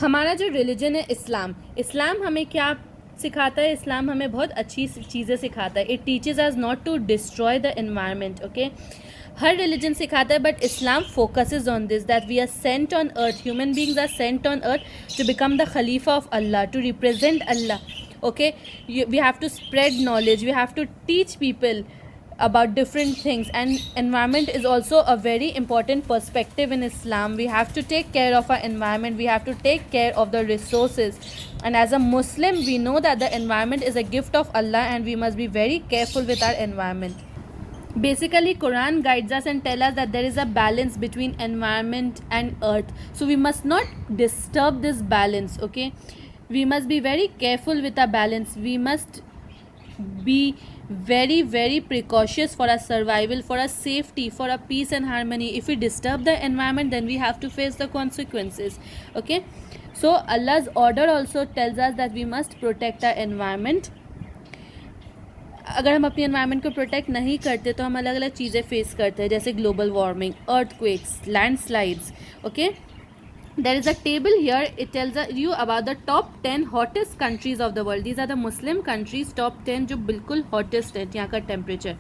हमारा जो रिलीजन है इस्लाम हमें क्या सिखाता है? इस्लाम हमें बहुत अच्छी चीज़ें सिखाता है. It teaches us not to destroy the environment. Okay, हर रिलीजन सिखाता है, but Islam focuses on this, that we are sent on earth, human beings are sent on earth to become the खलीफा of Allah, to represent Allah. Okay, we have to spread knowledge, we have to teach people about different things, and environment is also a very important perspective in Islam. We have to take care of our environment, we have to take care of the resources, and as a Muslim we know that the environment is a gift of Allah and we must be very careful with our environment. Basically, Quran guides us and tell us that there is a balance between environment and earth, so we must not disturb this balance. Okay, we must be very careful with our balance, we must be very precautious for our survival, for our safety, for our peace and harmony. If we disturb the environment, then we have to face the consequences. Okay, so Allah's order also tells us that we must protect our environment. अगर हम अपनी environment को protect नहीं करते तो हम अलग अलग चीज़ें फेस करते हैं, जैसे global warming, earthquakes, landslides. Okay, there is a table here, it tells you about the top 10 hottest countries of the world. These are the Muslim countries, top 10 जो बिल्कुल hottest है यहाँ का temperature.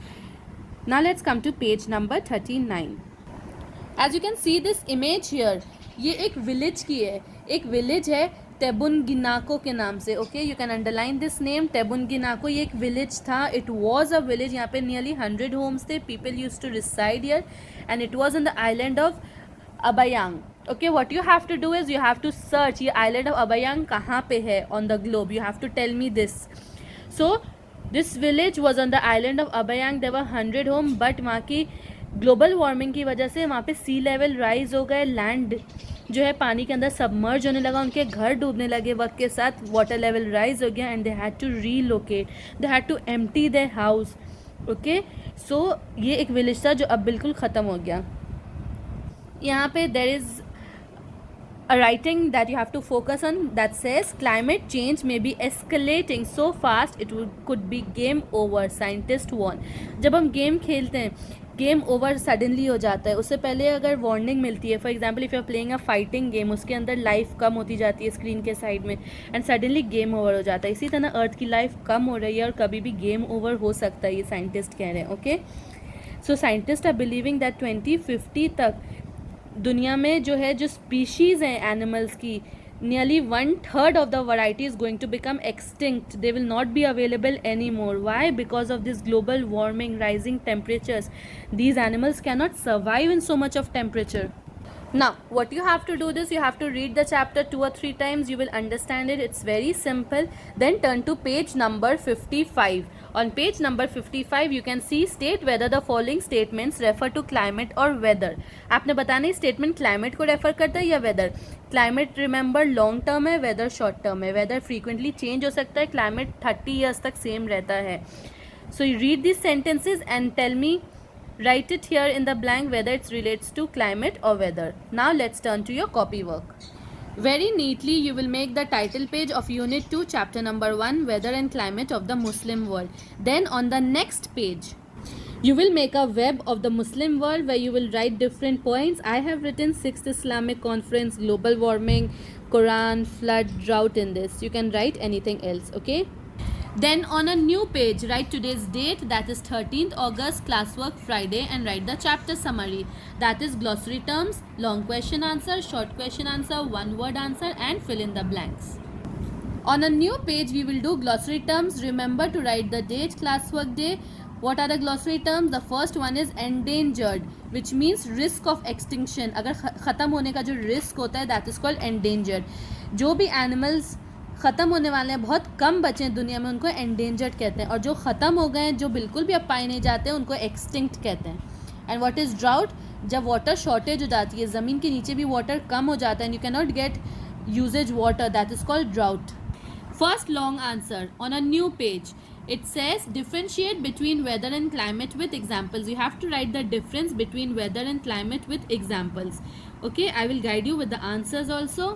Now let's come to page number 39. As you can see this image here, ये एक village की है, एक village है टेबुनगिनाको के नाम से. Okay, you can underline this name, Tebunginako. ये एक विलेज था, इट वॉज अ विलेज, यहाँ पे नियरली 100 होम्स थे, people use to reside here, and it was in the island of Abaiang. Okay, what you have to do is you have to search ये island of Abayang कहाँ पे है on the globe. You have to tell me this. So this village was on the island of Abayang. There were 100 homes, but वहाँ की global warming की वजह से वहाँ पे सी लेवल राइज हो गए, लैंड जो है पानी के अंदर सबमर्ज होने लगा, उनके घर डूबने लगे वक्त के साथ, वाटर लेवल राइज हो गया, and they had to relocate, they had to empty their house. Okay, so ये एक विलेज था जो अब बिल्कुल ख़त्म हो गया. यहाँ पे there is a writing that you have to focus on that says climate change may be escalating so fast it could be game over, scientists warn. जब हम गेम खेलते हैं, गेम ओवर सडनली हो जाता है, उससे पहले अगर वार्निंग मिलती है. For example if you are playing a fighting game, उसके अंदर लाइफ कम होती जाती है स्क्रीन के साइड में, एंड सडनली गेम ओवर हो जाता है. इसी तरह अर्थ की लाइफ कम हो रही है और कभी भी गेम ओवर हो सकता है, ये साइंटिस्ट कह रहे हैं. Okay, so scientist are believing that 2050 तक दुनिया में जो है, जो स्पीशीज़ हैं एनिमल्स की, nearly 1/3 of the variety is going to become extinct. They will not be available anymore. Why? Because of this global warming, rising temperatures. These animals cannot survive in so much of temperature. Now what you have to do this, you have to read the chapter 2 or 3 times, you will understand it. It's very simple. Then turn to page number 55. On page number 55 you can see state whether the following statements refer to climate or weather. आपने बताना है statement climate को refer करता है या weather. Climate remember long term है, weather short term है. weather frequently change हो सकता है, climate 30 years तक same रहता है. So you read these sentences and tell me, write it here in the blank whether it relates to climate or weather. Now let's turn to your copy work. Very neatly you will make the title page of unit 2 chapter number 1 weather and climate of the Muslim world. Then on the next page you will make a web of the Muslim world where you will write different points. I have written 6th Islamic conference, global warming, Quran, flood, drought in this. You can write anything else. Okay, then on a new page write today's date, that is 13th August, classwork Friday, and write the chapter summary, that is glossary terms, long question answer, short question answer, one word answer, and fill in the blanks. On a new page we will do glossary terms. Remember to write the date, classwork day. What are the glossary terms? The first one is endangered, which means risk of extinction. अगर ख़त्म होने का जो risk होता है, that is called endangered. जो भी animals ख़त्म होने वाले हैं, बहुत कम बचे हैं दुनिया में, उनको एंडेंजर्ड कहते हैं, और जो ख़त्म हो गए हैं, जो बिल्कुल भी अब पाए नहीं जाते हैं, उनको एक्सटिंक्ट कहते हैं. And what is drought? जब वाटर शॉर्टेज हो जाती है, ज़मीन के नीचे भी वाटर कम हो जाता है, and you can not get uses water, that is called drought. First long answer on a new page, it says differentiate between weather and climate with examples. You have to write the difference between weather and climate with examples. Okay, I will guide you with the answers also.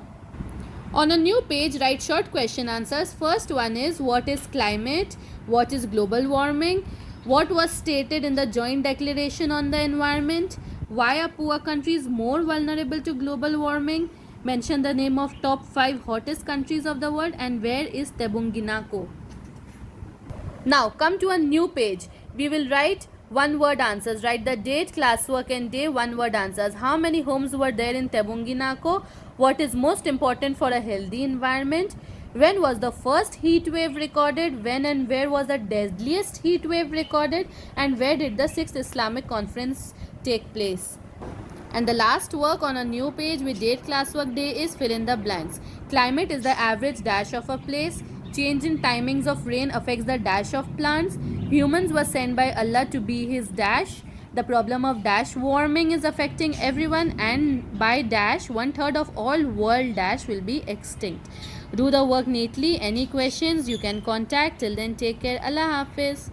On a new page write short question answers. First one is what is climate, what is global warming, what was stated in the joint declaration on the environment, why are poor countries more vulnerable to global warming, Mention the name of top 5 hottest countries of the world, and where is Tebunginako? Now come to a new page. We will write one word answers. Write the date, classwork and day, one word answers. How many homes were there in Tebunginako? What is most important for a healthy environment? When was the first heat wave recorded? When and where was the deadliest heat wave recorded? And where did the 6th Islamic Conference take place? And the last work on a new page with date, classwork, day is fill in the blanks. Climate is the average dash of a place. Change in timings of rain affects the dash of plants. Humans were sent by Allah to be his dash. The problem of dash warming is affecting everyone, and by dash 1/3 of all world dash will be extinct. Do the work neatly. Any questions you can contact. Till then, take care. Allah Hafiz.